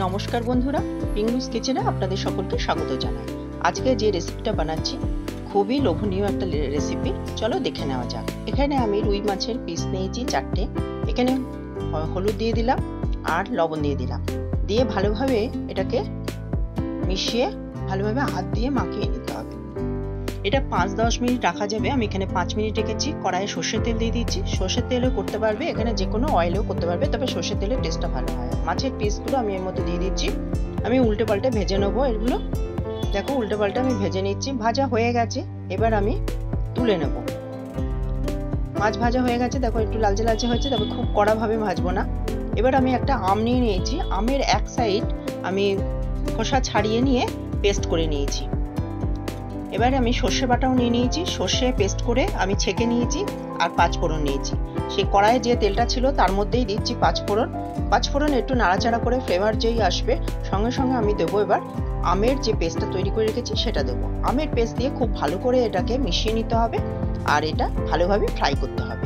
নমস্কার বন্ধুরা, পিঙ্গুস কিচেনে আপনাদের সকলকে স্বাগত জানাই। আজকে যে রেসিপিটা বানাচ্ছি খুবই লোভনীয় একটা রেসিপি, চলো দেখে নেওয়া যাক। এখানে আমি রুই মাছের পিস নিয়েছি 4টে। এখানে হলুদ দিয়ে দিলাম আর লবণ দিয়ে দিলাম, দিয়ে ভালোভাবে এটাকে মিশিয়ে ভালোভাবে হাত দিয়ে মাখিয়ে নিতে হবে। এটা 5-10 মিনিট রাখা যাবে। আমি এখানে 5 মিনিট রেখেছি। কড়াইয়ে সর্ষের তেল দিয়ে দিচ্ছি। সর্ষের তেলেও করতে পারবে, এখানে যে কোনো অয়েলেও করতে পারবে, তবে সর্ষের তেলের টেস্টটা ভালো হয়। মাছের পিসগুলো আমি এর মধ্যে দিয়ে দিচ্ছি। আমি উল্টে পাল্টে ভেজে নেবো এগুলো। দেখো উল্টে পাল্টে আমি ভেজে নিচ্ছি। ভাজা হয়ে গেছে, এবার আমি তুলে নেব। মাছ ভাজা হয়ে গেছে, দেখো একটু লালচে লালচে হয়েছে, তবে খুব কড়াভাবে ভাজবো না। এবার আমি একটা আম নিয়ে নিয়েছি। আমের এক সাইড আমি খোসা ছাড়িয়ে নিয়ে পেস্ট করে নিয়েছি। এবার আমি সর্ষে বাটাও নিয়ে নিয়েছি। সর্ষে পেস্ট করে আমি ছেঁকে নিয়েছি আর 5 ফোড়ন নিয়েছি। সেই কড়াইয়ে যে তেলটা ছিল তার মধ্যেই দিচ্ছি 5 ফোড়ন। 5 ফোড়ন একটু নাড়াচাড়া করে ফ্লেভার যেই আসবে সঙ্গে সঙ্গে আমি দেবো এবার আমের যে পেস্টটা তৈরি করে রেখেছি সেটা দেবো। আমের পেস্ট দিয়ে খুব ভালো করে এটাকে মিশিয়ে নিতে হবে আর এটা ভালোভাবে ফ্রাই করতে হবে।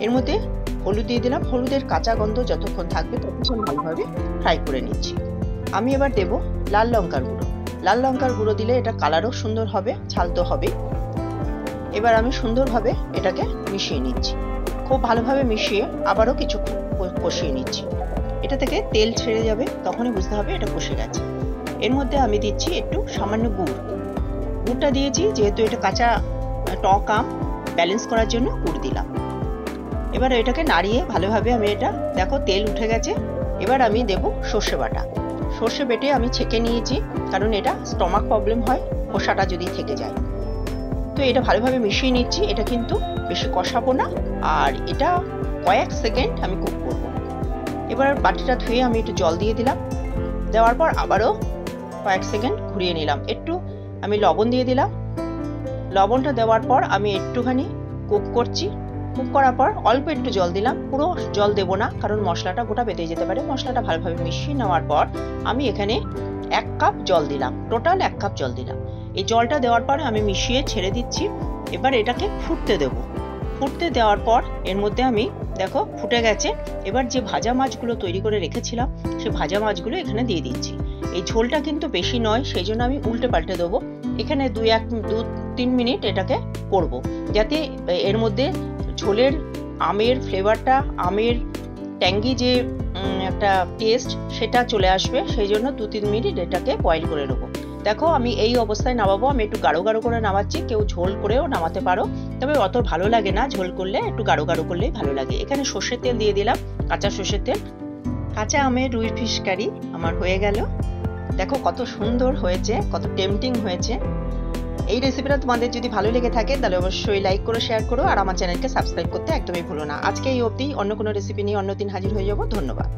এর মধ্যে হলুদ দিয়ে দিলাম। হলুদের কাঁচা গন্ধ যতক্ষণ থাকবে ততক্ষণ ভালোভাবে ফ্রাই করে নিচ্ছি। আমি এবার দেবো লাল লঙ্কার গুঁড়ো। লাল লঙ্কার গুঁড়ো দিলে এটা কালারও সুন্দর হবে, ঝাল তো হবে। এবার আমি সুন্দরভাবে এটাকে মিশিয়ে নিচ্ছি। খুব ভালোভাবে মিশিয়ে আবারও কিছুক্ষণ কষিয়ে নিচ্ছি। এটা থেকে তেল ছেড়ে যাবে, তখনই বুঝতে হবে এটা কষে গেছে। এর মধ্যে আমি দিচ্ছি একটু সামান্য গুড়। গুড়টা দিয়েছি যেহেতু এটা কাঁচা টক আম, ব্যালেন্স করার জন্য গুড় দিলাম। এবার এটাকে নাড়িয়ে ভালোভাবে আমি এটা দেখো তেল উঠে গেছে। এবার আমি দেব সর্ষে বাটা। সর্ষে বেটে আমি ছেঁকে নিয়েছি, কারণ এটা স্টমাক প্রবলেম হয় খোসাটা যদি থেকে যায়। তো এটা ভালোভাবে মিশিয়ে নিচ্ছি। এটা কিন্তু বেশি কষাবো না, আর এটা কয়েক সেকেন্ড আমি কুক করবো। এবার বাটিটা ধুয়ে আমি একটু জল দিয়ে দিলাম। দেওয়ার পর আবারও কয়েক সেকেন্ড ঘুরিয়ে নিলাম। একটু আমি লবণ দিয়ে দিলাম। লবণটা দেওয়ার পর আমি একটুখানি কুক করছি। কুক করার পর অল্প একটু জল দিলাম, পুরো জল দেবো না, কারণ মশলাটা গোটা বেঁধে যেতে পারে। মশলাটা ভালোভাবে মিশিয়ে নেওয়ার পর আমি এখানে 1 কাপ জল দিলাম, টোটাল 1 কাপ জল দিলাম। এই জলটা দেওয়ার পরে আমি মিশিয়ে ছেড়ে দিচ্ছি। এবার এটাকে ফুটতে দেব। ফুটতে দেওয়ার পর এর মধ্যে আমি দেখো ফুটে গেছে। এবার যে ভাজা মাছগুলো তৈরি করে রেখেছিলাম সেই ভাজা মাছগুলো এখানে দিয়ে দিচ্ছি। এই ঝোলটা কিন্তু বেশি নয়, সেই জন্য আমি উল্টে পাল্টে দেবো। এখানে 2-3 মিনিট এটাকে করব, যাতে এর মধ্যে ঝোলের আমের ফ্লেভারটা, আমের ট্যাঙ্গি যে একটা টেস্ট সেটা চলে আসবে। সেই জন্য 2-3 মিনিট এটাকে বয়েল করে নেবো। দেখো আমি এই অবস্থায় নামাবো। আমি একটু গাঢ় গাঢ় করে নামাচ্ছি। কেউ ঝোল করেও নামাতে পারো, তবে অত ভালো লাগে না ঝোল করলে, একটু গাঢ় গাঢ় করলেই ভালো লাগে। এখানে সর্ষের তেল দিয়ে দিলাম, কাঁচা সর্ষের তেল। কাঁচা আমের রুই ফিশ কারি আমার হয়ে গেল। দেখো কত সুন্দর হয়েছে, কত টেম্পটিং হয়েছে। এই রেসিপিটা তোমাদের যদি ভালো লেগে থাকে তাহলে অবশ্যই লাইক করো, শেয়ার করো, আর আমার চ্যানেলকে সাবস্ক্রাইব করতে একদমই ভুলো না। আজকে এই অবধি, অন্য কোনো রেসিপি নিয়ে অন্য দিন হাজির হয়ে যাবো। ধন্যবাদ।